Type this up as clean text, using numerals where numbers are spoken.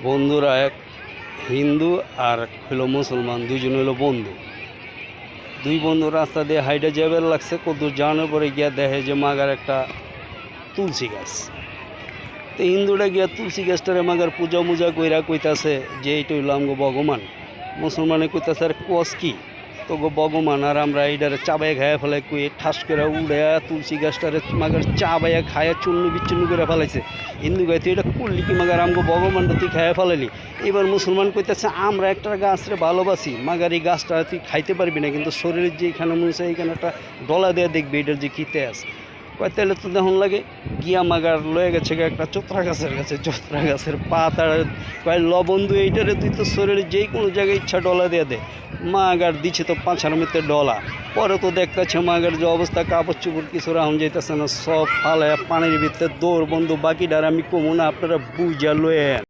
বন্ধুরা এক হিন্দু আর হলো মুসলমান, দুইজন হলো বন্ধু। দুই বন্ধু রাস্তা দিয়ে হাইটে যাবার লাগছে, কত জানার পরে গিয়া দেখে যে মাগার একটা তুলসী গাছ। তো হিন্দুটা গিয়া তুলসী গাছটারে মাগার পূজা মুজা কইরা কইতাছে যে এইটা হইলো আমগো ভগবান। মুসলমানে কইতাছে আর কস কি তো গো ভগবান, আর আমরা এইটারে চাবাই খাইয়া ফেলাই কই ঠাস করে উড়ে তুলসী গাছটারে মাগার চাবাইয়া খাইয়া চূর্ণ বিচ্ছিন্ন করে ফেলাইছে। হিন্দু গাইতে এটা করলি কি মাগার আমগো ভগবানটা তুই খাইয়া ফেলাইলি। এবার মুসলমান কইতেছে আমরা একটা গাছরে ভালোবাসি, মাগার এই গাছটা তুই খাইতে পারবি না, কিন্তু শরীরের যে এখানে মনে হচ্ছে এইখানে একটা ডলা দেওয়া দেখবি এটার যে কীতে আছে। কয় তাহলে তো দেখুন লাগে গিয়া মাগার লয়ে গেছে একটা চোত্রা গাছের কাছে, চোত্রা গাছের পাতা কয় বন্ধু এইটারে তুই তো শরীরে যেই কোনো জায়গায় ইচ্ছা ডলা দিয়ে দে। মাগার দিচ্ছে তো পাঁচার মধ্যে ডলা, পরে তো দেখতেছে মাগার যে অবস্থা, কাপড় চুপড় কিছু রাহন যাইতেছে না, সব ফালায় পানির ভিতরে দৌড়। বন্ধু বাকিটার আমি কমু না, আপনারা বুঝা লয়ে